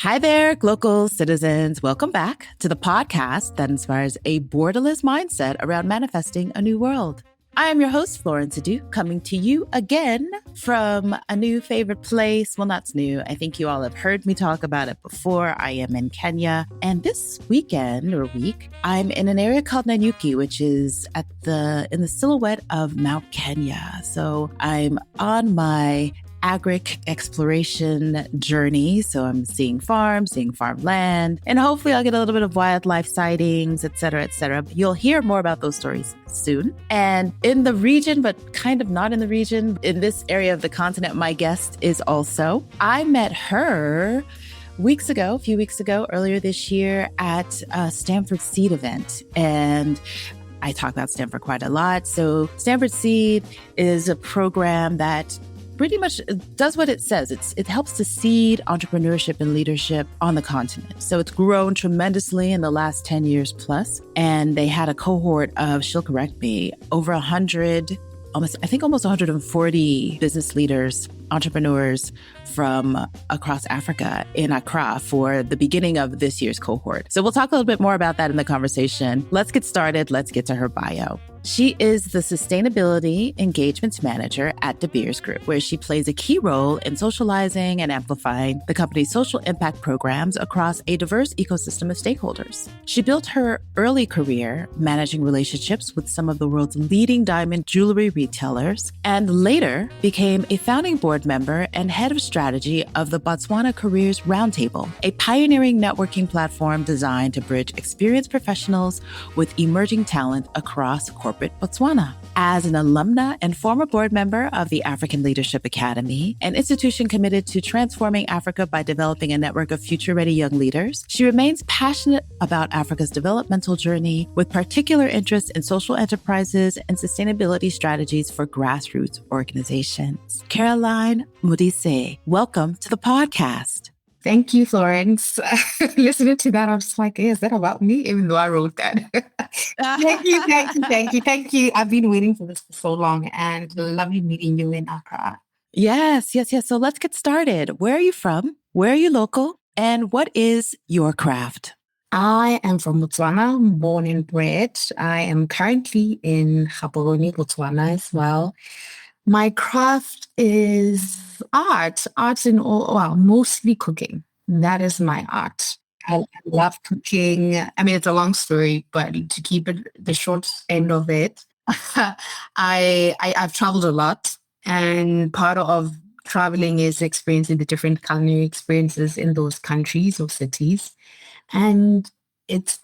Hi there, Glocal citizens. Welcome back to the podcast that inspires a borderless mindset around manifesting a new world. I am your host, Florence Adu, coming to you again from a new favorite place. Well, not new. I think you all have heard me talk about it before. I am in Kenya. And this weekend or week, I'm in an area called Nanyuki, which is in the silhouette of Mount Kenya. So I'm on my agric exploration journey. So I'm seeing farms, seeing farmland, and hopefully I'll get a little bit of wildlife sightings, et cetera, et cetera. You'll hear more about those stories soon. And in the region, but kind of not in the region, in this area of the continent, my guest is also. I met her a few weeks ago, earlier this year at a Stanford Seed event. And I talk about Stanford quite a lot. So Stanford Seed is a program that pretty much does what it says. It helps to seed entrepreneurship and leadership on the continent. So it's grown tremendously in the last 10 years plus. And they had a cohort of, she'll correct me, over 100, almost 140 business leaders, entrepreneurs from across Africa in Accra for the beginning of this year's cohort. So we'll talk a little bit more about that in the conversation. Let's get started. Let's get to her bio. She is the Sustainability Engagement Manager at De Beers Group, where she plays a key role in socializing and amplifying the company's social impact programs across a diverse ecosystem of stakeholders. She built her early career managing relationships with some of the world's leading diamond jewelry retailers, and later became a founding board member and head of strategy of the Botswana Careers Roundtable, a pioneering networking platform designed to bridge experienced professionals with emerging talent across corporate Botswana. As an alumna and former board member of the African Leadership Academy, an institution committed to transforming Africa by developing a network of future-ready young leaders, she remains passionate about Africa's developmental journey with particular interest in social enterprises and sustainability strategies for grassroots organizations. Caroline Modise, welcome to the podcast. Thank you, Florence. Listening to that, I'm just like, hey, is that about me? Even though I wrote that. Thank you. I've been waiting for this for so long, and lovely meeting you in Accra. Yes. So let's get started. Where are you from? Where are you local? And what is your craft? I am from Botswana, born and bred. I am currently in Gaborone, Botswana as well. My craft is art in all, well, mostly cooking. That is my art. I love cooking. I mean, it's a long story, but to keep it the short end of it, I've traveled a lot, and part of traveling is experiencing the different culinary experiences in those countries or cities. And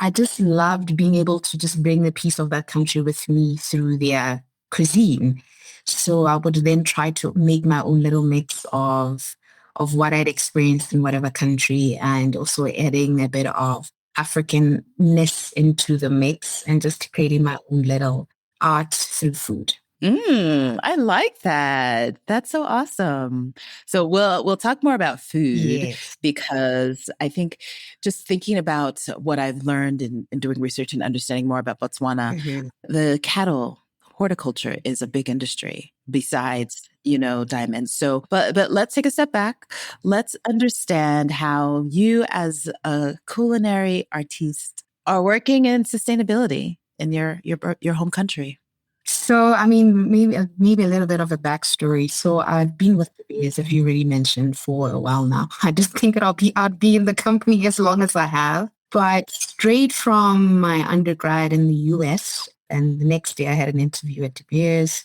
I just loved being able to just bring a piece of that country with me through their cuisine. So I would then try to make my own little mix of what I'd experienced in whatever country, and also adding a bit of Africanness into the mix and just creating my own little art through food. I like that. That's so awesome. So we'll talk more about food, yes, because I think just thinking about what I've learned in doing research and understanding more about Botswana, the cattle horticulture is a big industry besides, diamonds. So, but let's take a step back. Let's understand how you as a culinary artiste are working in sustainability in your home country. So, I mean, maybe a little bit of a backstory. So I've been with the Beers, as you already mentioned, for a while now. I just think I'll be in the company as long as I have. But straight from my undergrad in the US, and the next day I had an interview at De Beers,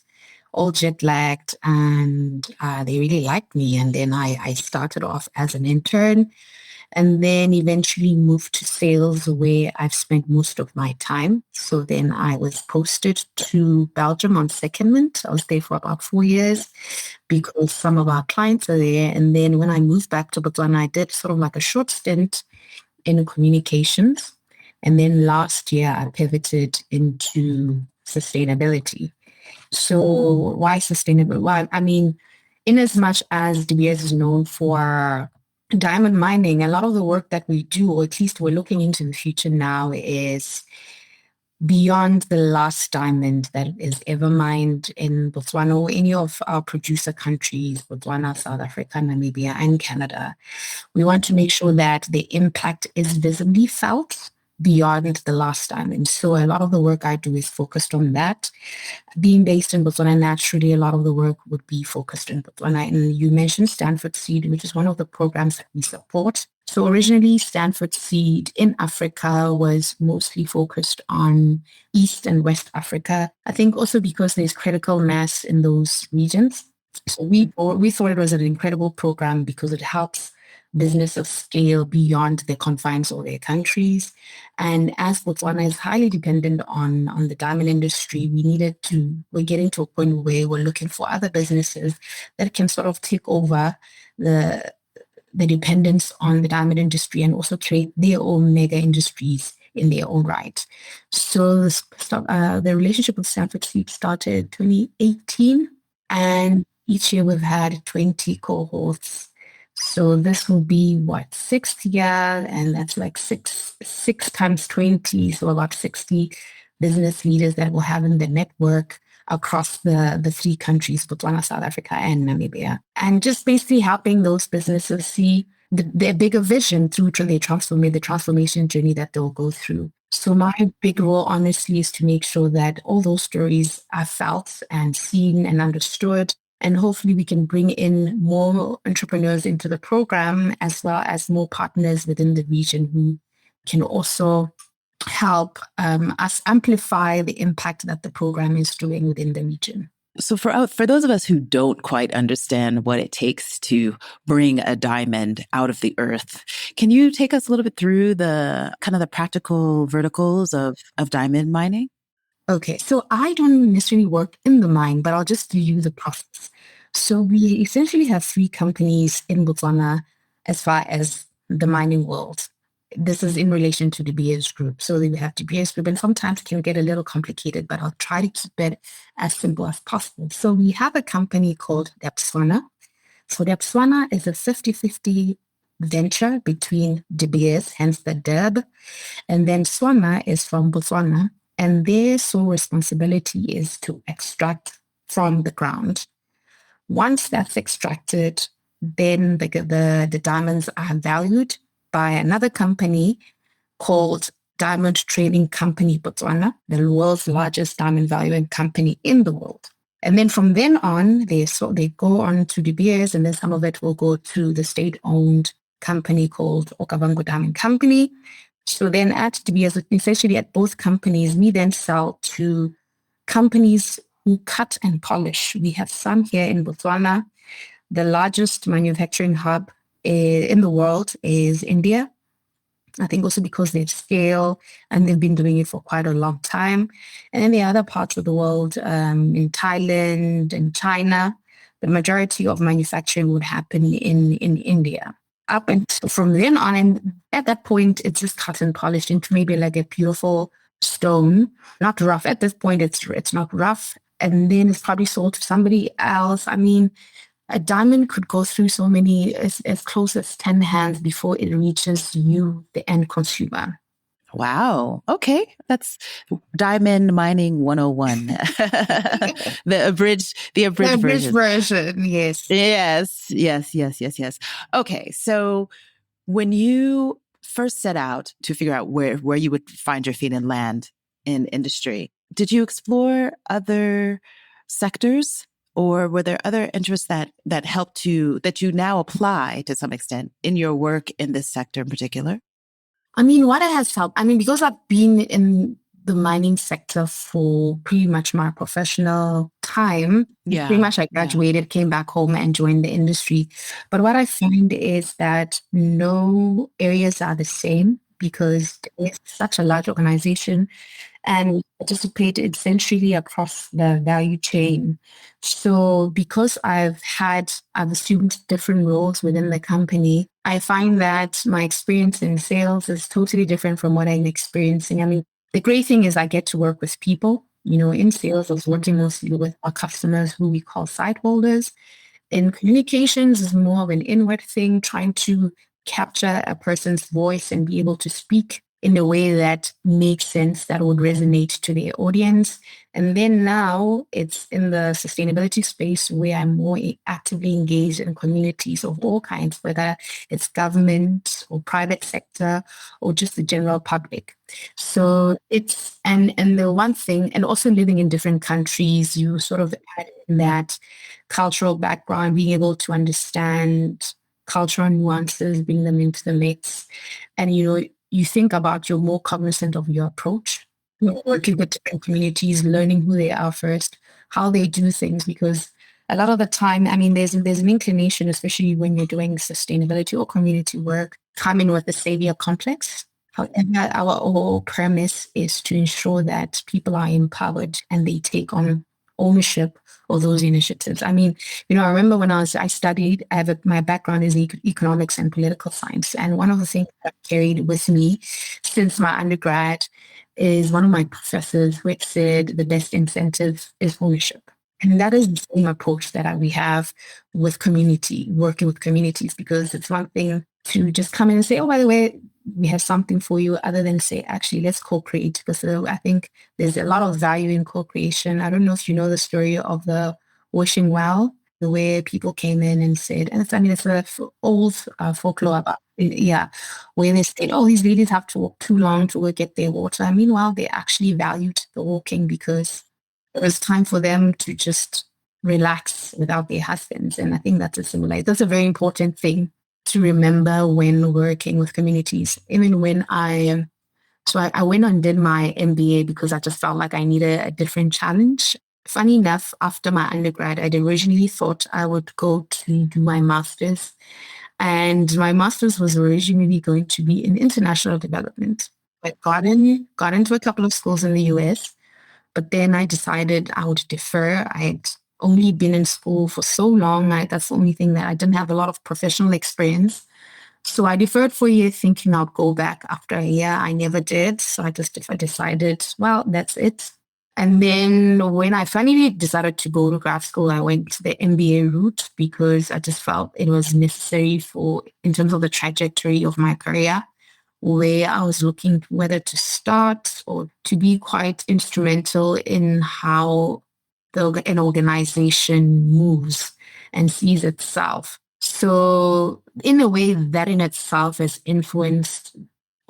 all jet lagged, and they really liked me. And then I started off as an intern, and then eventually moved to sales, where I've spent most of my time. So then I was posted to Belgium on secondment. I was there for about 4 years because some of our clients are there. And then when I moved back to Botswana, I did sort of like a short stint in communications. And then last year, I pivoted into sustainability. So why sustainable? Well, I mean, in as much as De Beers is known for diamond mining, a lot of the work that we do, or at least we're looking into the future now, is beyond the last diamond that is ever mined in Botswana or any of our producer countries, Botswana, South Africa, Namibia, and Canada. We want to make sure that the impact is visibly felt beyond the last diamond. So a lot of the work I do is focused on that. Being based in Botswana, naturally, a lot of the work would be focused in Botswana. And you mentioned Stanford Seed, which is one of the programs that we support. So originally, Stanford Seed in Africa was mostly focused on East and West Africa. I think also because there's critical mass in those regions. So we thought it was an incredible program because it helps business of scale beyond the confines of their countries. And as Botswana is highly dependent on the diamond industry, we're getting to a point where we're looking for other businesses that can sort of take over the dependence on the diamond industry and also create their own mega industries in their own right. So the relationship with Stanford Seed started 2018, and each year we've had 20 cohorts. So this will be sixth year, and that's like six times 20, so about 60 business leaders that we'll have in the network across the three countries, Botswana, South Africa, and Namibia. And just basically helping those businesses see their bigger vision through the transformation journey that they'll go through. So my big role, honestly, is to make sure that all those stories are felt and seen and understood. And hopefully we can bring in more entrepreneurs into the program, as well as more partners within the region who can also help us amplify the impact that the program is doing within the region. So for those of us who don't quite understand what it takes to bring a diamond out of the earth, can you take us a little bit through the kind of the practical verticals of diamond mining? Okay, so I don't necessarily work in the mine, but I'll just give you the process. So we essentially have three companies in Botswana as far as the mining world. This is in relation to the De Beers Group. So we have De Beers Group, and sometimes it can get a little complicated, but I'll try to keep it as simple as possible. So we have a company called Depswana. So Depswana is a 50-50 venture between De Beers, hence the Deb, and then Swana is from Botswana, and their sole responsibility is to extract from the ground. Once that's extracted, then the diamonds are valued by another company called Diamond Trading Company Botswana, the world's largest diamond valuing company in the world. And then from then on, they go on to De Beers, and then some of it will go to the state-owned company called Okavango Diamond Company. So then at De Beers, essentially at both companies, we then sell to companies who cut and polish. We have some here in Botswana. The largest manufacturing hub in the world is India. I think also because they scale and they've been doing it for quite a long time. And in the other parts of the world, in Thailand and China, the majority of manufacturing would happen in India. Up and from then on, and at that point, it's just cut and polished into maybe like a beautiful stone, not rough. At this point, it's not rough. And then it's probably sold to somebody else. I mean, a diamond could go through so many, as close as 10 hands before it reaches you, the end consumer. Wow. Okay. That's Diamond Mining 101. The abridged version. Yes. Yes. Okay. So when you first set out to figure out where you would find your feet and land in industry, did you explore other sectors, or were there other interests that helped that you now apply to some extent in your work in this sector in particular? I mean, what it has helped, because I've been in the mining sector for pretty much my professional time. Yeah. Pretty much I graduated, came back home and joined the industry. But what I find is that no areas are the same because it's such a large organization and participated essentially across the value chain. So because I've assumed different roles within the company, I find that my experience in sales is totally different from what I'm experiencing. I mean, the great thing is I get to work with people. In sales, I was working mostly with our customers who we call site holders. In communications is more of an inward thing, trying to capture a person's voice and be able to speak in a way that makes sense, that would resonate to their audience. And then now it's in the sustainability space where I'm more actively engaged in communities of all kinds, whether it's government or private sector or just the general public. So it's, and the one thing, and also living in different countries, you sort of add in that cultural background, being able to understand cultural nuances, bring them into the mix. And, you think about, you're more cognizant of your approach, working with different communities, learning who they are first, how they do things, because a lot of the time, I mean, there's an inclination, especially when you're doing sustainability or community work, come in with the savior complex. However, our whole premise is to ensure that people are empowered and they take on ownership of those initiatives. I mean, I remember when I studied, my background is economics and political science. And one of the things that I carried with me since my undergrad is one of my professors, which said the best incentive is ownership. And that is the same approach that we have with working with communities, because it's one thing to just come in and say, oh, by the way, we have something for you, other than say, actually, let's co-create. Because I think there's a lot of value in co-creation. I don't know if you know the story of the washing well, the way people came in and said, and it's an old folklore about, yeah, where they said, oh, these ladies have to walk too long to go get their water. And meanwhile, they actually valued the walking because it was time for them to just relax without their husbands. And I think that's a very important thing to remember when working with communities. Even when I went and did my MBA because I just felt like I needed a different challenge. Funny enough, after my undergrad, I'd originally thought I would go to do my master's. And my master's was originally going to be in international development. I got into a couple of schools in the US, but then I decided I would defer. I'd only been in school for so long. That's the only thing that I didn't have a lot of professional experience. So I deferred for a year thinking I'd go back after a year. I never did. So I decided, well, that's it. And then when I finally decided to go to grad school, I went to the MBA route because I just felt it was necessary in terms of the trajectory of my career, where I was looking whether to start or to be quite instrumental in how an organization moves and sees itself. So in a way, that in itself has influenced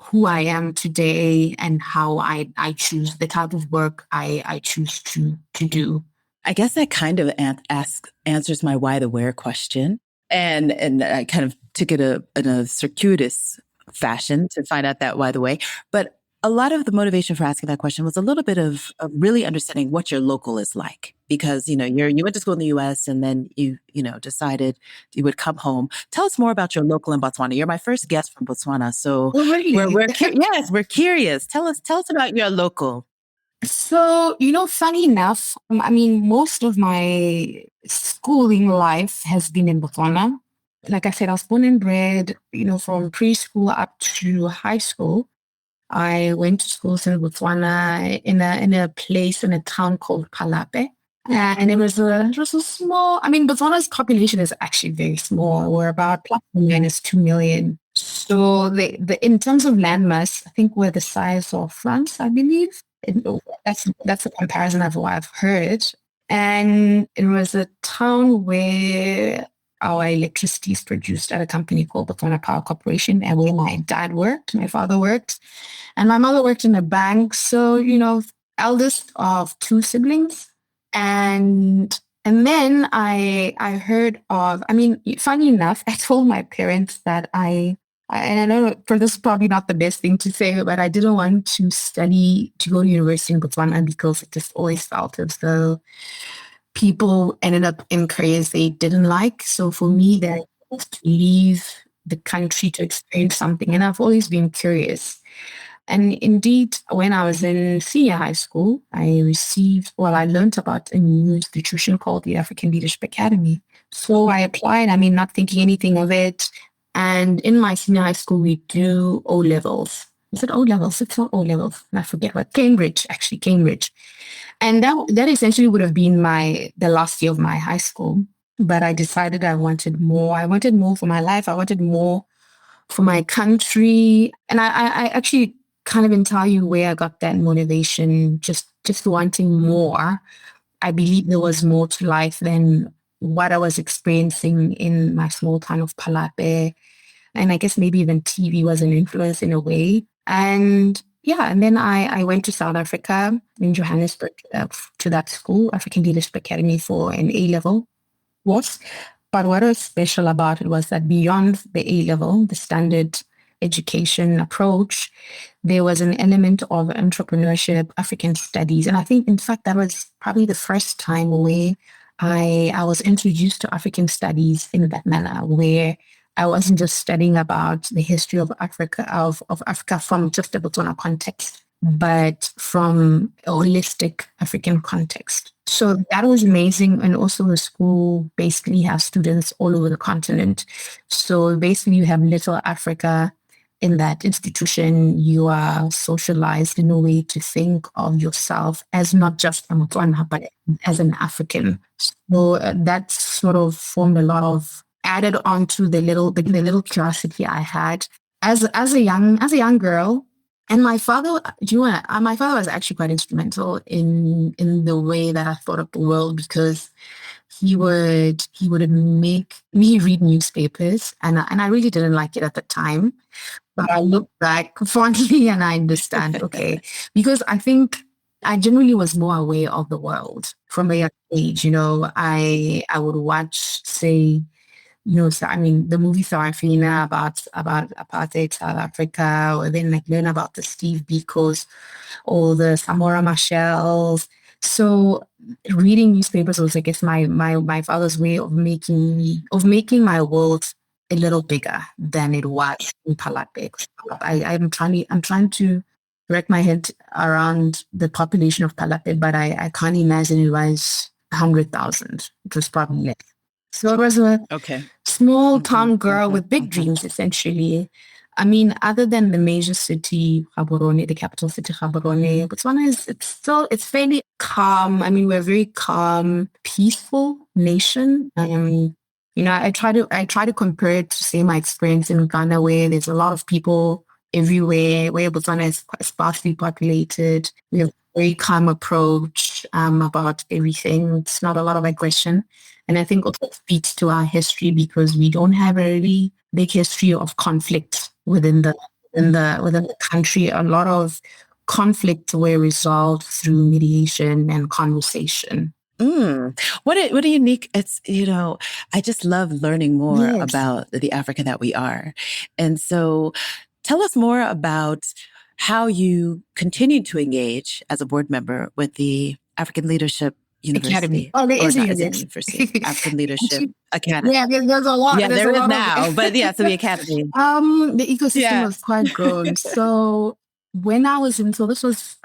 who I am today and how I choose the type of work I choose to do. I guess that kind of answers my why the where question. And I kind of took it in a circuitous fashion to find out that why the way. But a lot of the motivation for asking that question was a little bit of really understanding what your local is like, because you went to school in the U.S. and then you decided you would come home. Tell us more about your local in Botswana. You're my first guest from Botswana, so we're curious. Tell us about your local. So, funny enough, I mean, most of my schooling life has been in Botswana. Like I said, I was born and bred, from preschool up to high school. I went to schools in Botswana in a place in a town called Kalape. And it was a small, I mean, Botswana's population is actually very small. We're about plus or minus 2 million. So in terms of landmass, I think we're the size of France, I believe. That's a comparison of what I've heard. And it was a town where our electricity is produced at a company called Botswana Power Corporation, and where my father worked, and my mother worked in a bank. So, eldest of two siblings. And then I heard of, I mean, funny enough, I told my parents that and I know this is probably not the best thing to say, but I didn't want to go to university in Botswana because it just always felt as though people ended up in careers they didn't like. So for me, that was to leave the country to experience something. And I've always been curious. And indeed, when I was in senior high school, I learned about a new institution called the African Leadership Academy. So I applied, not thinking anything of it. And in my senior high school, we do O-levels. Is it O-levels? It's not O-levels. I forget what. Cambridge. And that essentially would have been the last year of my high school. But I decided I wanted more. I wanted more for my life. I wanted more for my country. And I actually can't even tell you where I got that motivation, just wanting more. I believe there was more to life than what I was experiencing in my small town of Palape. And I guess maybe even TV was an influence in a way. And yeah, and then I went to South Africa in Johannesburg to that school, African Leadership Academy, for an A level course. But what was special about it was that beyond the A level, the standard education approach, there was an element of entrepreneurship, African studies. And I think, in fact, that was probably the first time where I was introduced to African studies in that manner, where I wasn't just studying about the history of of Africa from just a Botswana context, but from a holistic African context. So that was amazing. And also the school basically has students all over the continent. So basically you have Little Africa in that institution. You are socialized in a way to think of yourself as not just a Motswana, but as an African. So that sort of formed a lot of added on to the little curiosity I had as a young girl. And my father, my father was actually quite instrumental in the way that I thought of the world, because he would make me read newspapers, and I really didn't like it at the time, but I look back fondly and I understand. Okay, because I think I generally was more aware of the world from a young age. I would watch, say, so I mean, the movie Sarafina about apartheid South Africa, or then like learn about the Steve Bikos or the Samora Machels. So reading newspapers was, I guess, my father's way of making my world a little bigger than it was in Palape. I'm trying to wrap my head around the population of Palape, but I can't imagine it was 100,000. It was probably less. So it was a small town girl with big dreams, essentially. I mean, other than the major city, Gaborone, the capital city, Gaborone, Botswana it's fairly calm. I mean, we're a very calm, peaceful nation. I try to compare it to, say, my experience in Ghana, where there's a lot of people everywhere, where Botswana is quite sparsely populated. We have a very calm approach about everything. It's not a lot of aggression. And I think also it speaks to our history, because we don't have a really big history of conflict within the country. A lot of conflicts were resolved through mediation and conversation. What a unique, I just love learning more about the Africa that we are. And so tell us more about how you continued to engage as a board member with the African Leadership University. Academy. Oh, there is a university. African Leadership Academy. Yeah, there's a lot. Yeah, there is now, but yeah, so the academy. The ecosystem was quite grown. So when I was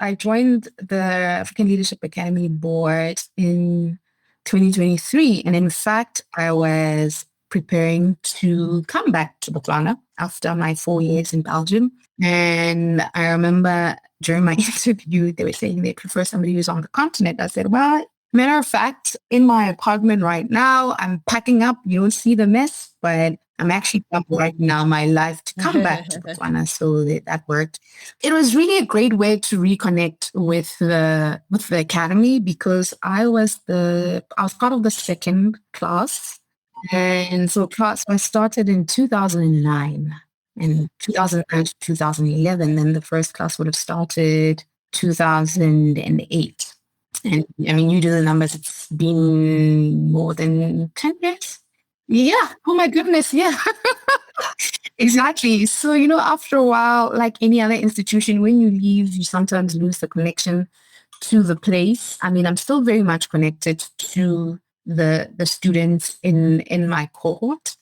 I joined the African Leadership Academy board in 2023. And in fact, I was preparing to come back to Botswana after my 4 years in Belgium. And I remember during my interview, they were saying they prefer somebody who's on the continent. I said, well, matter of fact, in my apartment right now, I'm packing up. You don't see the mess, but I'm actually right now my life to come back to Botswana. So that worked. It was really a great way to reconnect with the academy, because I was part of the second class. And so I started in 2009. In 2009 to 2011, then the first class would have started 2008. And I mean, you do the numbers, it's been more than 10 years. Yeah. Oh my goodness. Yeah. Exactly. So, after a while, like any other institution, when you leave, you sometimes lose the connection to the place. I mean, I'm still very much connected to the students in my cohort.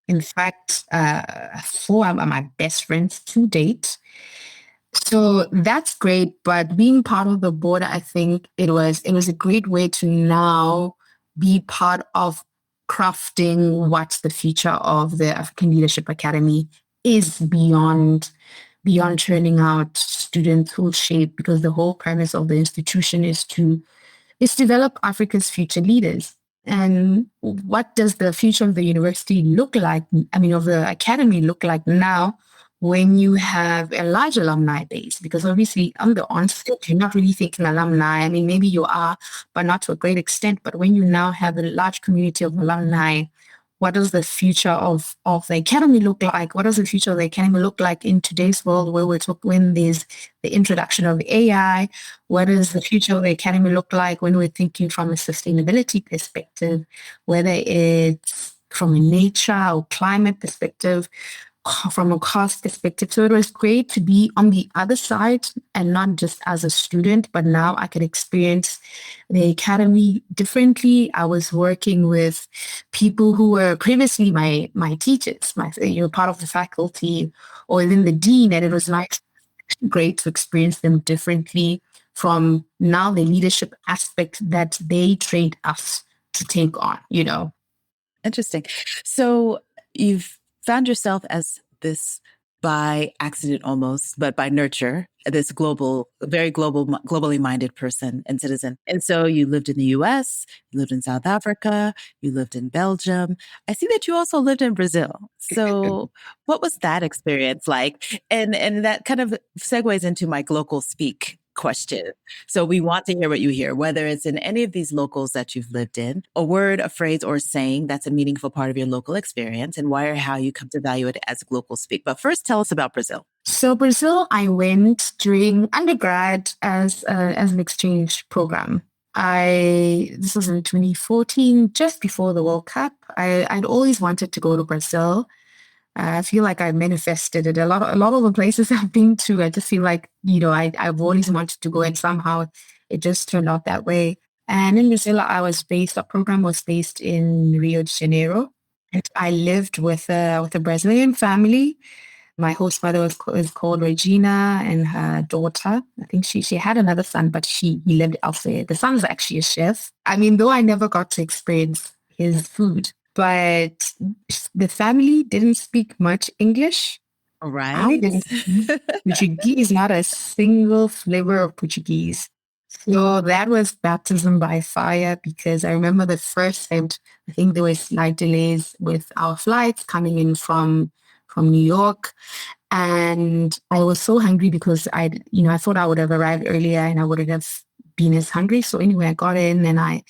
In fact, 4 are my best friends to date. So that's great. But being part of the board, I think it was a great way to now be part of crafting what the future of the African Leadership Academy is, beyond churning out students who shape, because the whole premise of the institution is to develop Africa's future leaders. And what does the future of the university look like? I mean, of the academy look like now? when you have a large alumni base, because obviously on the onset, you're not really thinking alumni. I mean, maybe you are, but not to a great extent. But when you now have a large community of alumni, what does the future of the academy look like? What does the future of the academy look like in today's world where when there's the introduction of AI? What does the future of the academy look like when we're thinking from a sustainability perspective, whether it's from a nature or climate perspective, from a cost perspective. So it was great to be on the other side and not just as a student, but now I could experience the academy differently. I was working with people who were previously my teachers, part of the faculty or even the dean, and it was nice, great to experience them differently from now the leadership aspect that they trained us to take on. Interesting. So you've found yourself as this by accident almost, but by nurture, this globally minded person and citizen. And so you lived in the US, you lived in South Africa, you lived in Belgium. I see that you also lived in Brazil. So what was that experience like? And that kind of segues into my Glocal speak question. So we want to hear what you hear, whether it's in any of these locals that you've lived in, a word, a phrase, or saying that's a meaningful part of your local experience, and why or how you come to value it as Glocal speak. But first, tell us about Brazil. So Brazil, I went during undergrad as an exchange program. This was in 2014, just before the World Cup. I'd always wanted to go to Brazil. I feel like I manifested it. A lot of the places I've been to, I just feel like, I've always wanted to go, and somehow it just turned out that way. And in Brazil, our program was based in Rio de Janeiro. And I lived with a Brazilian family. My host mother was called Regina, and her daughter, I think she had another son, but he lived elsewhere. The son's actually a chef. I mean, though I never got to experience his food, but the family didn't speak much English. Right. I didn't speak Portuguese, not a single flavor of Portuguese. So that was baptism by fire, because I remember the first time, I think there was slight delays with our flights coming in from New York. And I was so hungry because I thought I would have arrived earlier and I wouldn't have been as hungry. So anyway, I got in and I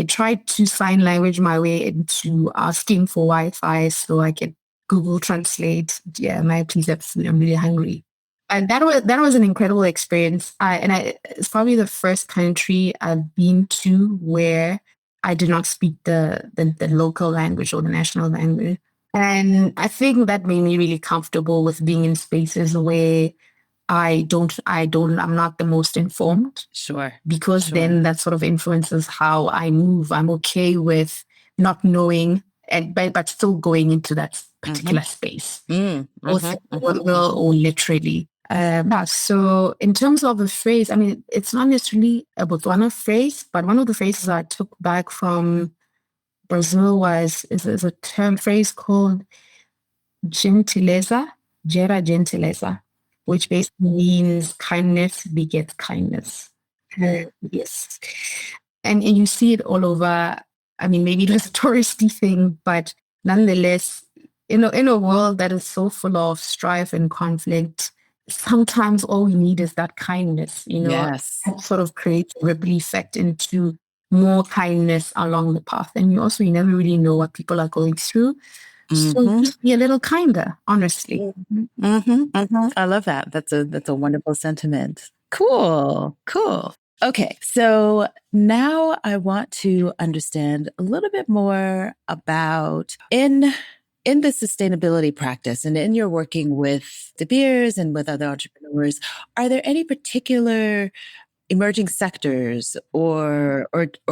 tried to sign language my way into asking for Wi-Fi so I could Google Translate. Yeah, please have food. I'm really hungry. And that was an incredible experience. It's probably the first country I've been to where I did not speak the local language or the national language. And I think that made me really comfortable with being in spaces where I'm not the most informed. Sure. Because then that sort of influences how I move. I'm okay with not knowing, but still going into that particular space, or literally. So in terms of the phrase, I mean, it's not necessarily a Botswana phrase, but one of the phrases I took back from Brazil is a phrase called gentileza, gera gentileza, which basically means kindness begets kindness. Yes. And you see it all over. I mean, maybe it's a touristy thing, but nonetheless, in a world that is so full of strife and conflict, sometimes all we need is that kindness, Yes. That sort of creates a ripple effect into more kindness along the path. And you never really know what people are going through. So just be a little kinder, honestly. I love that. That's a wonderful sentiment. Cool. Okay, so now I want to understand a little bit more about in the sustainability practice and in your working with De Beers and with other entrepreneurs, are there any particular emerging sectors or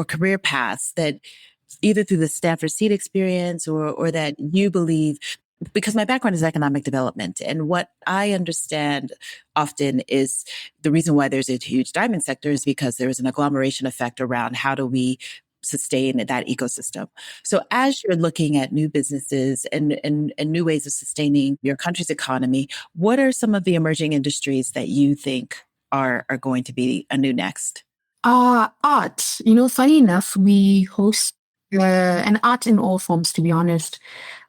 career paths that either through the Stanford Seed experience or that you believe, because my background is economic development, and what I understand often is the reason why there's a huge diamond sector is because there is an agglomeration effect around how do we sustain that ecosystem. So as you're looking at new businesses and new ways of sustaining your country's economy, what are some of the emerging industries that you think are going to be a new next? Art. Funny enough, we host an art in all forms, to be honest.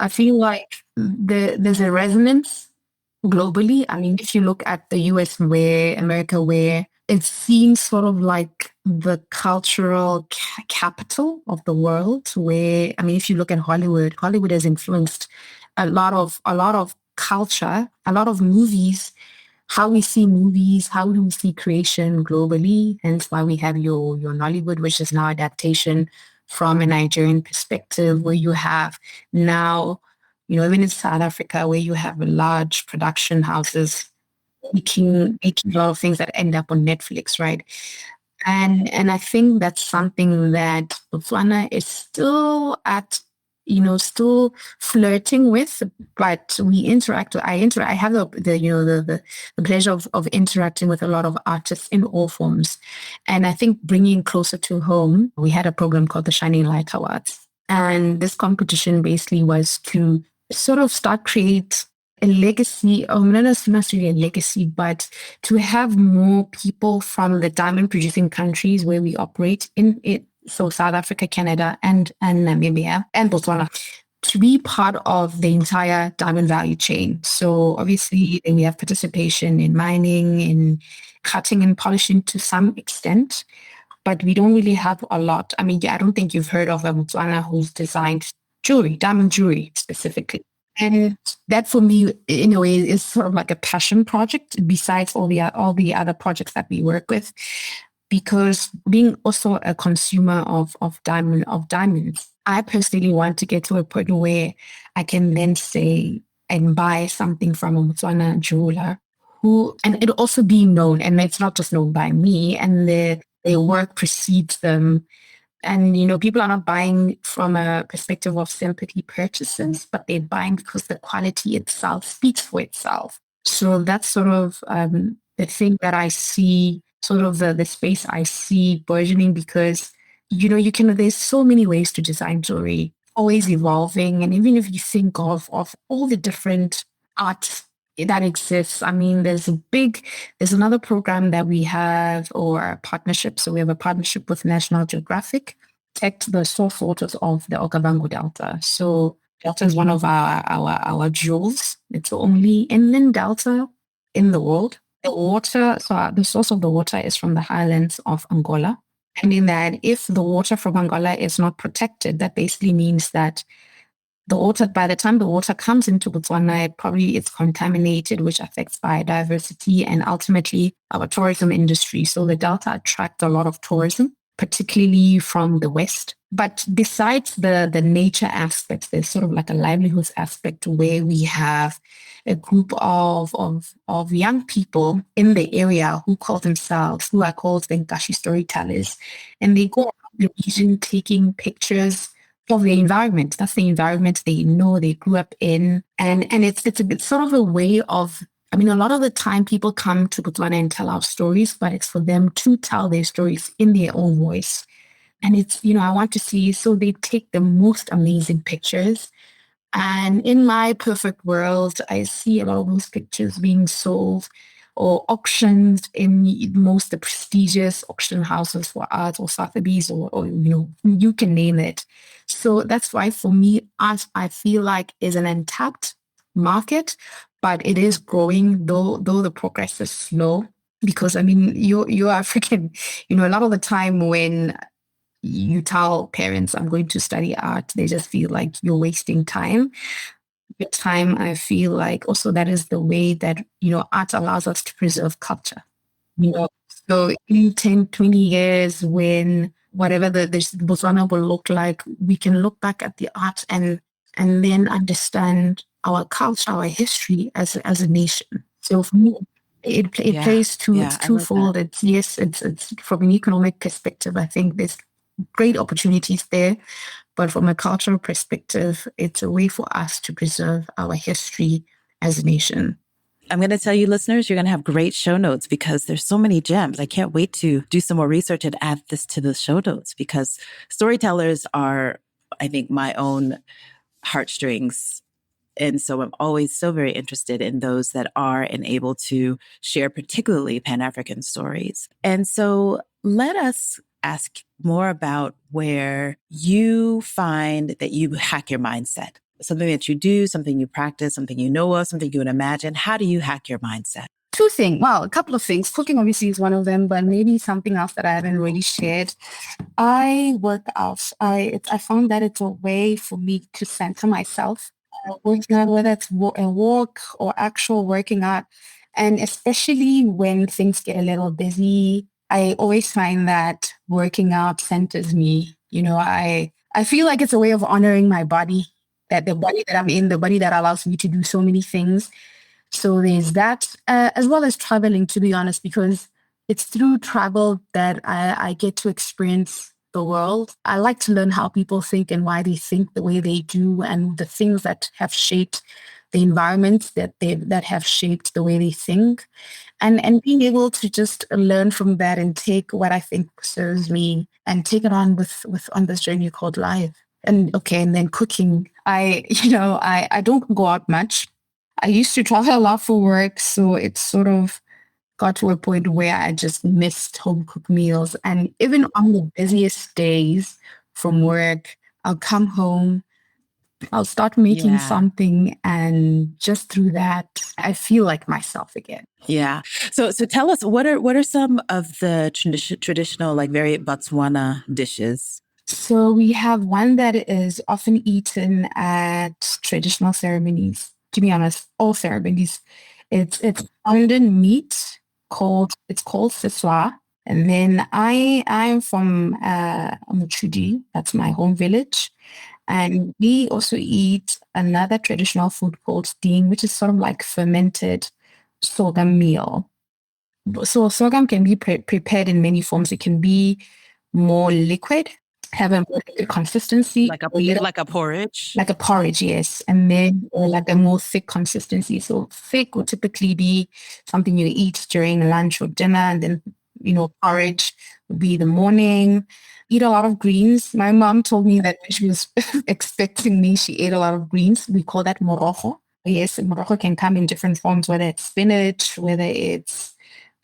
I feel like there's a resonance globally. I mean, if you look at the US, where America, where it seems sort of like the cultural capital of the world, where, I mean, if you look at Hollywood, Hollywood has influenced a lot of culture, a lot of movies, how we see movies, how do we see creation globally. Hence why we have your Nollywood, which is now adaptation from a Nigerian perspective, where you have now, even in South Africa, where you have large production houses making a lot of things that end up on Netflix, right? And I think that's something that Botswana is still still flirting with, but I have the pleasure of interacting with a lot of artists in all forms. And I think bringing closer to home, we had a program called the Shining Light Awards. And this competition basically was to sort of start create a legacy, or not necessarily a legacy, but to have more people from the diamond producing countries where we operate in it. So South Africa, Canada, and Namibia and Botswana, to be part of the entire diamond value chain. So obviously we have participation in mining, in cutting and polishing to some extent, but we don't really have a lot. I mean, I don't think you've heard of a Botswana who's designed jewelry, diamond jewelry specifically. And that for me, in a way, is sort of like a passion project besides all the other projects that we work with. Because being also a consumer of diamonds, I personally want to get to a point where I can then say and buy something from a Botswana jeweler who, and it also be known, and it's not just known by me, and their work precedes them. And, people are not buying from a perspective of sympathy purchases, but they're buying because the quality itself speaks for itself. So that's sort of the thing that I see, sort of the space I see burgeoning, because, there's so many ways to design jewelry, always evolving. And even if you think of all the different art that exists. I mean, there's another program that we have, or a partnership. So we have a partnership with National Geographic, protect the source waters of the Okavango Delta. So Delta is one of our jewels. It's the only inland delta in the world. The source of the water is from the highlands of Angola. And in that, if the water from Angola is not protected, that basically means that the water, by the time the water comes into Botswana, it's contaminated, which affects biodiversity and ultimately our tourism industry. So the Delta attracts a lot of tourism, particularly from the West. But besides the nature aspects, there's sort of like a livelihoods aspect where we have a group of young people in the area who are called the Ngashi storytellers. And they go around the region taking pictures of the environment. That's the environment they grew up in. And it's sort of a way of, I mean, a lot of the time people come to Botswana and tell our stories, but it's for them to tell their stories in their own voice. And it's, I want to see, so they take the most amazing pictures. And in my perfect world, I see a lot of those pictures being sold or auctioned in most the prestigious auction houses for art, or Sotheby's, or you can name it. So that's why for me, art, I feel like, is an untapped market, but it is growing, though the progress is slow. Because I mean, you're African, a lot of the time when you tell parents, I'm going to study art, they just feel like you're wasting time. With time, I feel like also that is the way that, art allows us to preserve culture. You know, so in 10, 20 years, when whatever this Botswana will look like, we can look back at the art and then understand our culture, our history as a nation. So for me, it plays it's twofold. It's from an economic perspective, I think there's great opportunities there. But from a cultural perspective, it's a way for us to preserve our history as a nation. I'm going to tell you, listeners, you're going to have great show notes because there's so many gems. I can't wait to do some more research and add this to the show notes, because storytellers are, I think, my own heartstrings. And so I'm always so very interested in those that are and able to share particularly Pan-African stories. And so let us ask more about where you find that you hack your mindset. something that you do, something you practice, something you know of, something you would imagine? How do you hack your mindset? Two things. Well, a couple of things. Cooking obviously is one of them, but maybe something else that I haven't really shared. I work out. I found that it's a way for me to center myself. Working out, whether it's a walk or actual working out, and especially when things get a little busy, I always find that working out centers me. I feel like it's a way of honoring my body, that the body that I'm in, the body that allows me to do so many things. So there's that, as well as traveling, to be honest, because it's through travel that I get to experience the world. I like to learn how people think and why they think the way they do, and the things that have shaped the environments that have shaped the way they think, and being able to just learn from that and take what I think serves me and take it on with on this journey called life. And then cooking. I don't go out much. I used to travel a lot for work, so it sort of got to a point where I just missed home cooked meals. And even on the busiest days from work, I'll come home, I'll start making something, and just through that, I feel like myself again. Yeah. So tell us, what are some of the traditional, like very Botswana dishes? So we have one that is often eaten at traditional ceremonies. To be honest, all ceremonies. It's London meat called siswa. And then I'm from Muchudi, that's my home village. And we also eat another traditional food called ding, which is sort of like fermented sorghum meal. So sorghum can be prepared in many forms. It can be more liquid, have a more liquid consistency, like a porridge, like a porridge, yes, and then or like a more thick consistency. So thick would typically be something you eat during lunch or dinner, and then porridge would be the morning. Eat a lot of greens. My mom told me that when she was expecting me, she ate a lot of greens. We call that morojo. Yes, morojo can come in different forms, whether it's spinach, whether it's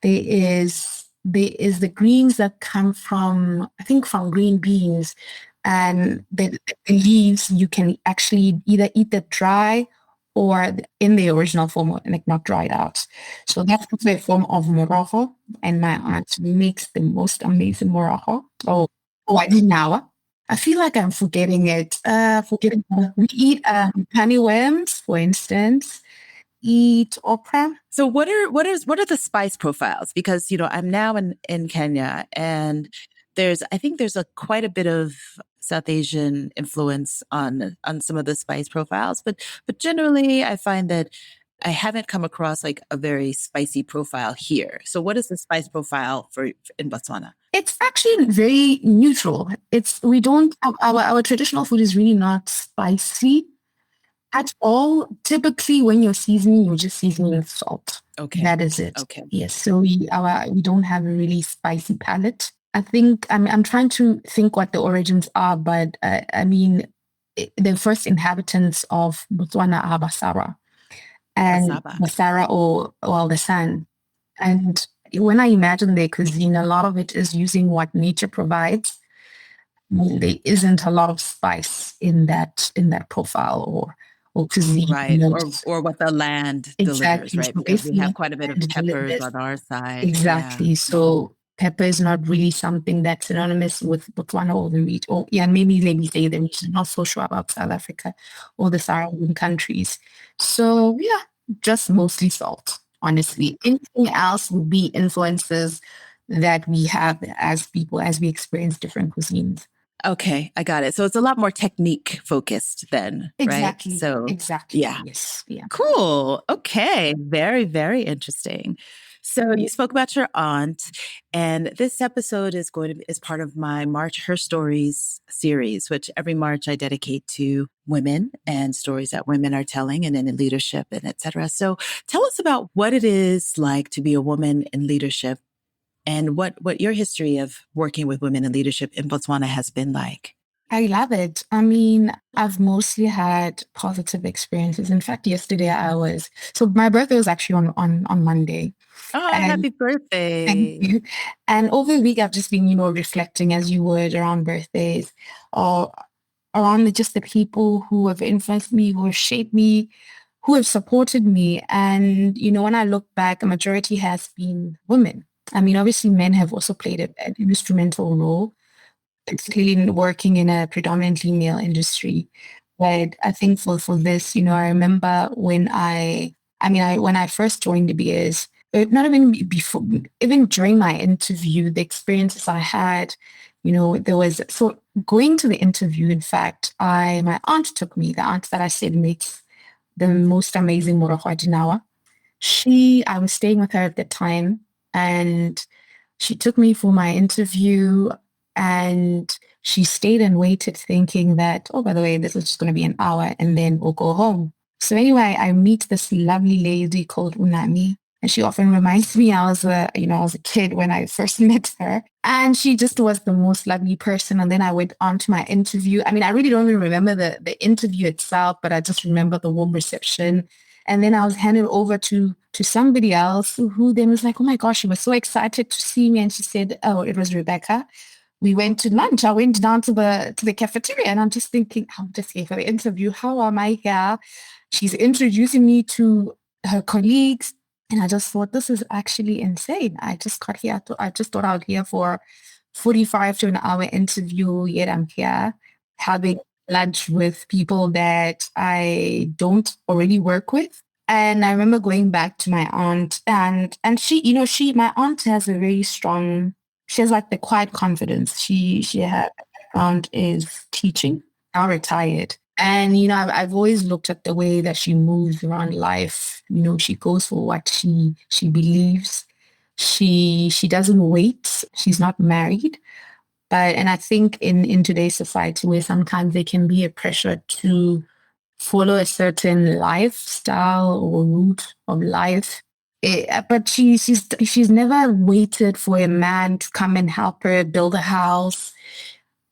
there is the greens that come from, I think, from green beans, and the leaves you can actually either eat it dry or in the original form, like not dried out. So that's the form of morojo, and my aunt makes the most amazing morojo. I did now. I feel like I'm forgetting it. We eat honey worms, for instance. Eat okra. So what are the spice profiles? Because I'm now in Kenya, and I think there's quite a bit of South Asian influence on some of the spice profiles, but generally I find that I haven't come across like a very spicy profile here. So what is the spice profile in Botswana? It's actually very neutral. We don't our traditional food is really not spicy at all. Typically, when you're seasoning, you're just seasoning with salt. Okay. That is it. Okay. Yes. So we don't have a really spicy palate. I think I'm trying to think what the origins are, but the first inhabitants of Botswana are Basara. And Basara or the San. And when I imagine their cuisine, a lot of it is using what nature provides. There isn't a lot of spice in that profile or cuisine, right? Or what the land delivers, right? So because we have quite a bit of peppers on our side. Exactly. Yeah. So pepper is not really something that's synonymous with Botswana or the region. Or maybe let me say the region. Not so sure about South Africa or the surrounding countries. So yeah, just mostly salt. Honestly, anything else would be influences that we have as people as we experience different cuisines. Okay, I got it. So it's a lot more technique focused then, exactly, right? So exactly. Yeah. Yes. Yeah. Cool. Okay. Very, very interesting. So you spoke about your aunt, and this episode is part of my March Her Stories series, which every March I dedicate to women and stories that women are telling and in leadership and et cetera. So tell us about what it is like to be a woman in leadership, and what your history of working with women in leadership in Botswana has been like. I love it. I mean, I've mostly had positive experiences. In fact, yesterday my birthday was actually on Monday. Oh, happy birthday. Thank you. And over the week, I've just been, reflecting as you would around birthdays or around just the people who have influenced me, who have shaped me, who have supported me. And, when I look back, a majority has been women. I mean, obviously, men have also played an instrumental role, particularly working in a predominantly male industry. But I think for this, I remember when I first joined the BS, not even before, even during my interview, the experiences I had, there was, so going to the interview, in fact, my aunt took me, the aunt that I said makes the most amazing morohwa. I was staying with her at the time, and she took me for my interview, and she stayed and waited thinking that, oh, by the way, this is just going to be an hour and then we'll go home. So anyway, I meet this lovely lady called Unami. And she often reminds me I was a kid when I first met her. And she just was the most lovely person. And then I went on to my interview. I mean, I really don't even remember the interview itself, but I just remember the warm reception. And then I was handed over to somebody else who then was like, oh my gosh, she was so excited to see me. And she said, oh, it was Rebecca. We went to lunch. I went down to the cafeteria, and I'm just thinking, I'm just here for the interview. How am I here? She's introducing me to her colleagues. And I just thought, this is actually insane. I just got here. I just thought I was here for 45 to an hour interview. Yet I'm here having lunch with people that I don't already work with. And I remember going back to my aunt, and my aunt has a very strong, she has like the quiet confidence. Her background is teaching, now retired. And, I've always looked at the way that she moves around life. She goes for what she believes. She doesn't wait. She's not married. And I think in today's society, where sometimes there can be a pressure to follow a certain lifestyle or route of life. But she's never waited for a man to come and help her build a house.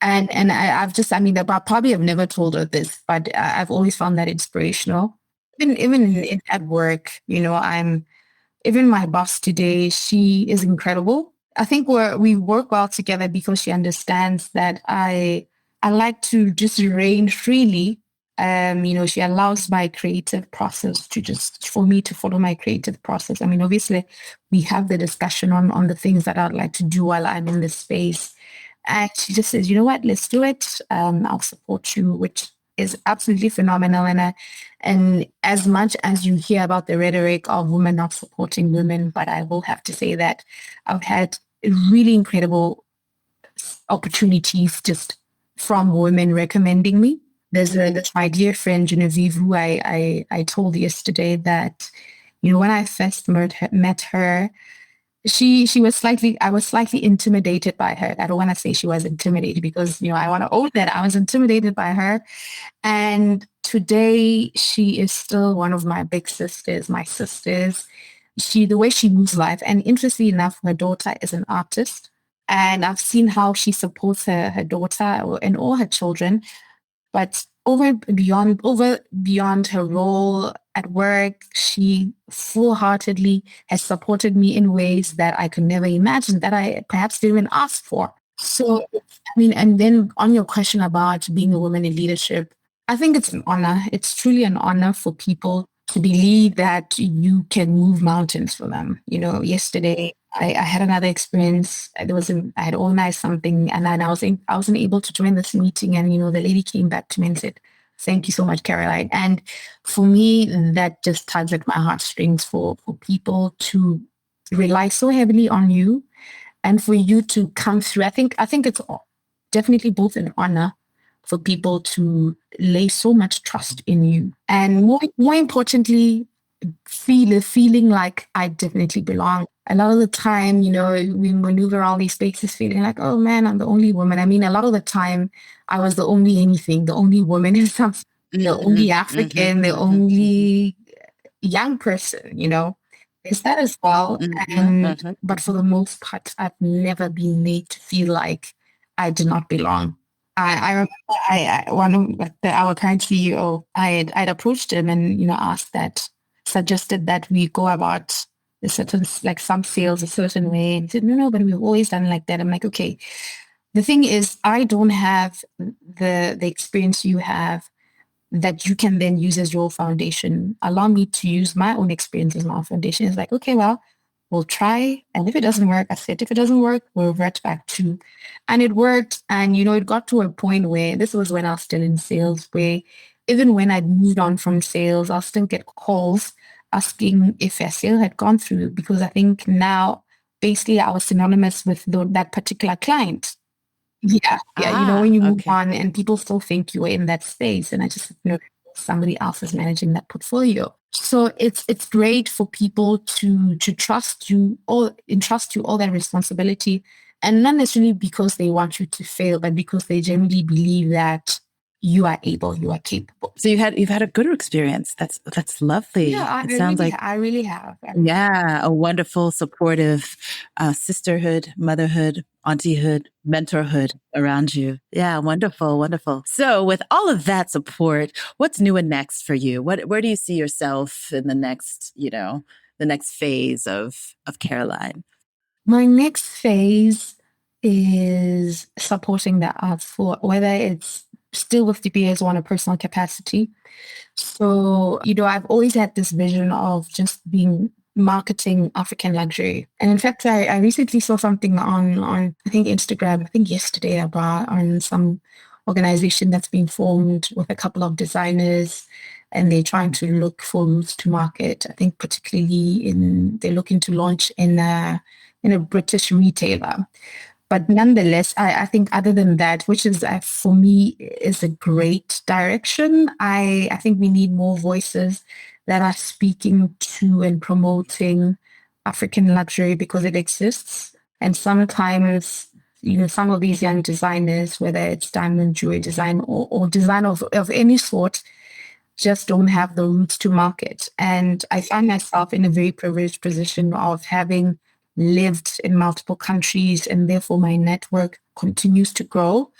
And I probably have never told her this, but I've always found that inspirational. Even at work, even my boss today, she is incredible. I think we work well together because she understands that I like to just reign freely. She allows my creative process for me to follow my creative process. I mean, obviously, we have the discussion on the things that I'd like to do while I'm in this space. And she just says, you know what, let's do it. I'll support you, which is absolutely phenomenal. And as much as you hear about the rhetoric of women not supporting women, but I will have to say that I've had really incredible opportunities just from women recommending me. There's my dear friend Genevieve, who I told yesterday that, when I first met her, I was slightly intimidated by her. I don't want to say she was intimidated because, I want to own that. I was intimidated by her. And today she is still one of my big sisters, my sisters. The way she moves life. And interestingly enough, her daughter is an artist. And I've seen how she supports her daughter and all her children. But over beyond her role at work, she full-heartedly has supported me in ways that I could never imagine, that I perhaps didn't even ask for. So, and then on your question about being a woman in leadership, I think it's an honor. It's truly an honor for people to believe that you can move mountains for them. Yesterday I had another experience. I had organized something, and then I wasn't able to join this meeting. And the lady came back to me and said, "Thank you so much, Caroline." And for me, that just tugs at my heartstrings for people to rely so heavily on you, and for you to come through. I think it's definitely both an honor for people to lay so much trust in you, and more importantly, feeling like I definitely belong. A lot of the time, we maneuver around these spaces feeling like, oh man, I'm the only woman. I mean, a lot of the time I was the only anything, the only woman in some, the only African, the only young person, Is that as well. But for the most part, I've never been made to feel like I do not belong. I remember one of our current CEO, I'd approached him and, suggested that we go about a certain, like some sales a certain way. And he said, no, but we've always done like that. I'm like, okay, the thing is, I don't have the experience you have that you can then use as your foundation. Allow me to use my own experience as my foundation. It's like, okay, well, we'll try. And if it doesn't work, I said, if it doesn't work, we'll revert back to. And it worked. And, it got to a point where this was when I was still in sales, where even when I'd moved on from sales, I'll still get calls asking if a sale had gone through, because I think now basically I was synonymous with that particular client. Yeah, yeah. When you move Okay. on and people still think you were in that space, and I just know somebody else is managing that portfolio. So it's great for people to trust you or entrust you all that responsibility, and not necessarily because they want you to fail, but because they generally believe that you are able, you are capable. So you've had a good experience. That's lovely. Yeah, It sounds like I really have. yeah, a wonderful, supportive sisterhood, motherhood, auntyhood, mentorhood around you. Yeah, wonderful, wonderful. So, with all of that support, what's new and next for you? Where do you see yourself in the next, the next phase of Caroline? My next phase is supporting the arts, for whether it's still with DBAs on a personal capacity. So, I've always had this vision of just being marketing African luxury. And in fact, I recently saw something on I think Instagram, I think yesterday, about on some organization that's been formed with a couple of designers, and they're trying to look for routes to market. I think particularly they're looking to launch in a British retailer. But nonetheless, I think other than that, which is for me is a great direction, I think we need more voices that are speaking to and promoting African luxury, because it exists. And sometimes, some of these young designers, whether it's diamond jewelry design or design of any sort, just don't have the roots to market. And I find myself in a very privileged position of having lived in multiple countries, and therefore my network continues to grow.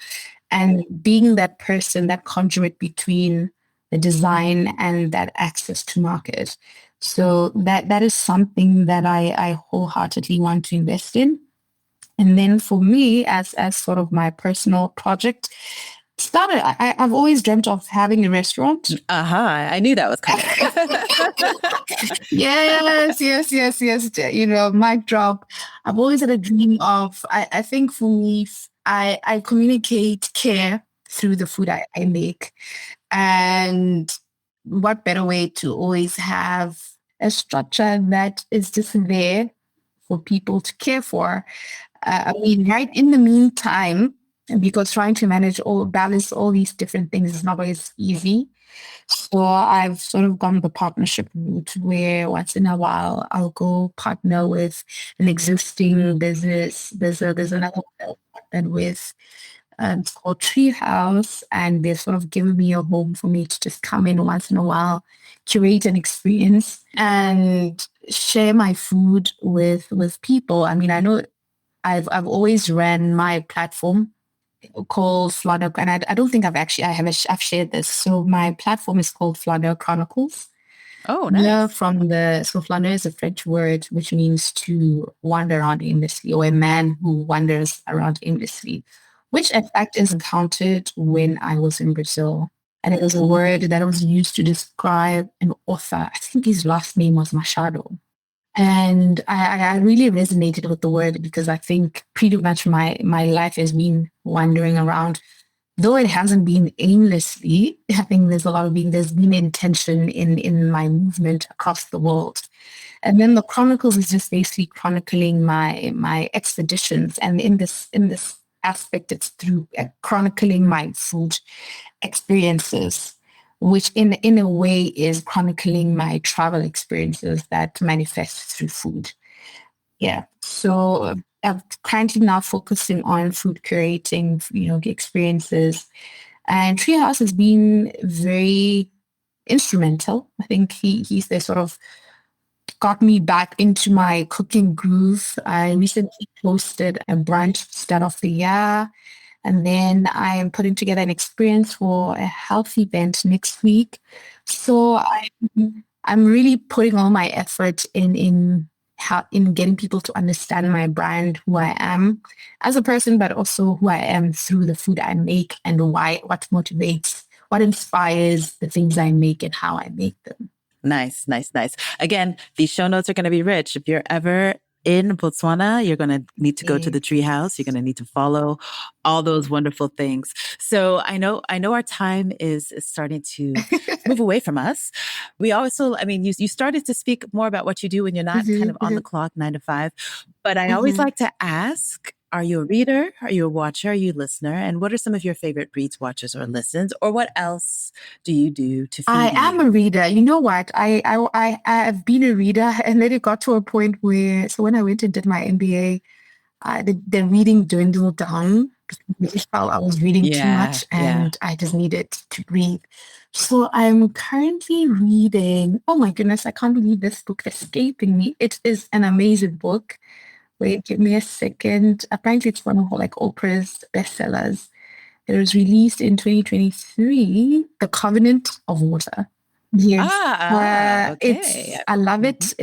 And being that person, that conduit between the design and that access to market. So that is something that I wholeheartedly want to invest in. And then for me, as sort of my personal project, I've always dreamt of having a restaurant. I knew that was coming. Yes. Mic drop. I've always had a dream of, I think for me, I communicate care through the food I make. And what better way to always have a structure that is just there for people to care for. Right in the meantime, because trying to balance all these different things is not always easy. So I've sort of gone the partnership route, where once in a while I'll go partner with an existing business. There's another partner with it's called Treehouse, and they've sort of given me a home for me to just come in once in a while, curate an experience, and share my food with people. I mean, I know I've always ran my platform called Flutter, and I don't think I've shared this. So my platform is called Flutter Chronicles. Oh, nice. Yeah, so flaner is a French word which means to wander around aimlessly, or a man who wanders around aimlessly, which in fact is encountered when I was in Brazil. And it was a word that was used to describe an author. I think his last name was Machado. And I really resonated with the word, because I think pretty much my life has been wandering around. Though it hasn't been aimlessly, I think there's been intention in my movement across the world. And then the Chronicles is just basically chronicling my expeditions. And in this aspect, it's through chronicling my food experiences, which in a way is chronicling my travel experiences that manifest through food. Yeah. So I'm currently now focusing on food curating, the experiences. And Treehouse has been very instrumental. I think he's the sort of got me back into my cooking groove. I recently hosted a brunch start of the year. And then I am putting together an experience for a health event next week. So I'm really putting all my effort in in getting people to understand my brand, who I am as a person, but also who I am through the food I make and what motivates, what inspires the things I make and how I make them. Nice. Again, these show notes are going to be rich. If you're ever in Botswana, you're going to need to go to the treehouse. You're going to need to follow all those wonderful things. So I know our time is starting to move away from us. We also, you started to speak more about what you do when you're not kind of on the clock 9 to 5, but I always like to ask, are you a reader? Are you a watcher? Are you a listener? And what are some of your favorite reads, watches, or listens? Or what else do you do to feed I am a reader. You know what? I have been a reader, and then it got to a point where, so when I went and did my MBA, the reading dwindled down. I just felt I was reading too much, and I just needed to breathe. So I'm currently reading, oh my goodness, I can't believe this book is escaping me. It is an amazing book. Wait, give me a second. Apparently it's one of Oprah's bestsellers. It was released in 2023, The Covenant of Water. Yes. Okay. I love it.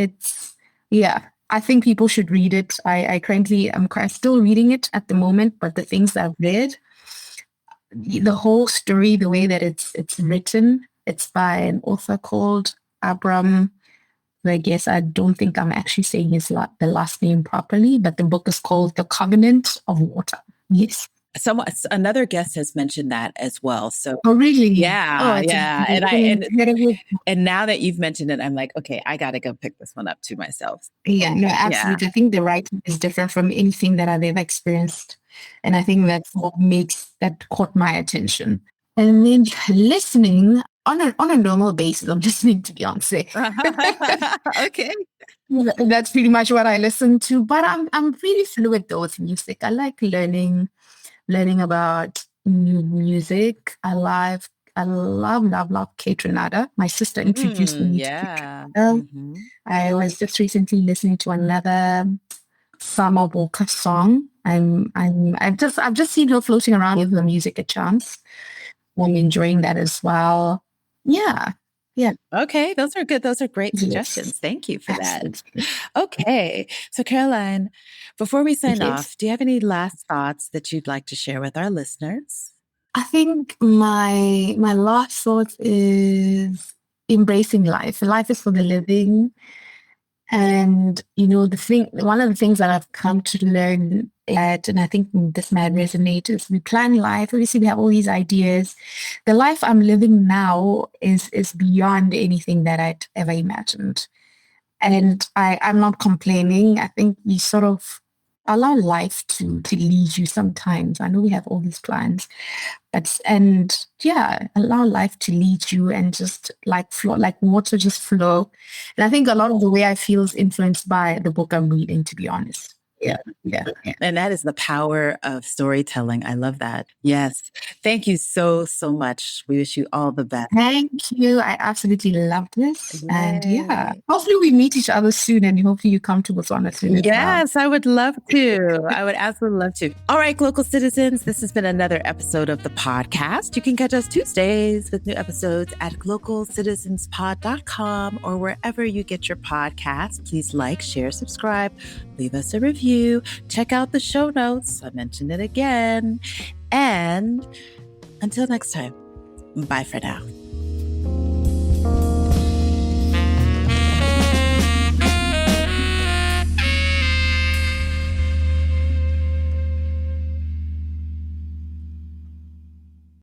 I think people should read it. I currently am still reading it at the moment, but the things that I've read, the whole story, the way that it's written, it's by an author called Abram. I guess I don't think I'm actually saying the last name properly, but the book is called The Covenant of Water. Yes. Another guest has mentioned that as well. So, oh really? Yeah. And now that you've mentioned it, I'm like, okay, I got to go pick this one up to myself. Yeah, no, absolutely. I think the writing is different from anything that I've ever experienced, and I think that's what that caught my attention. And then listening on a normal basis, I'm listening to Beyonce. Okay. That's pretty much what I listen to, but I'm really fluid though with music. I like learning about new music. I love Kate Renata. My sister introduced me to Kate Renata. I was just recently listening to another Summer Walker song. I've just seen her floating around, give the music a chance. I'm enjoying that as well. Yeah. Okay, those are good. Those are great suggestions. Thank you for that. Okay, so Caroline, before we sign off, do you have any last thoughts that you'd like to share with our listeners? I think my last thought is embracing life. Life is for the living. And, one of the things that I've come to learn and I think this might resonate, is we plan life. Obviously, we have all these ideas. The life I'm living now is beyond anything that I'd ever imagined. And I'm not complaining. I think you sort of allow life to lead you sometimes. I know we have all these plans, allow life to lead you and just flow, like water, just flow. And I think a lot of the way I feel is influenced by the book I'm reading, to be honest. Yeah. And that is the power of storytelling. I love that. Yes. Thank you so much. We wish you all the best. Thank you. I absolutely love this. Yay. And hopefully we meet each other soon, and hopefully you come to Botswana soon. Yes, I would love to. I would absolutely love to. All right, Glocal citizens, this has been another episode of the podcast. You can catch us Tuesdays with new episodes at glocalcitizenspod.com or wherever you get your podcasts. Please like, share, subscribe, leave us a review. Check out the show notes. I mentioned it again. And until next time, bye for now.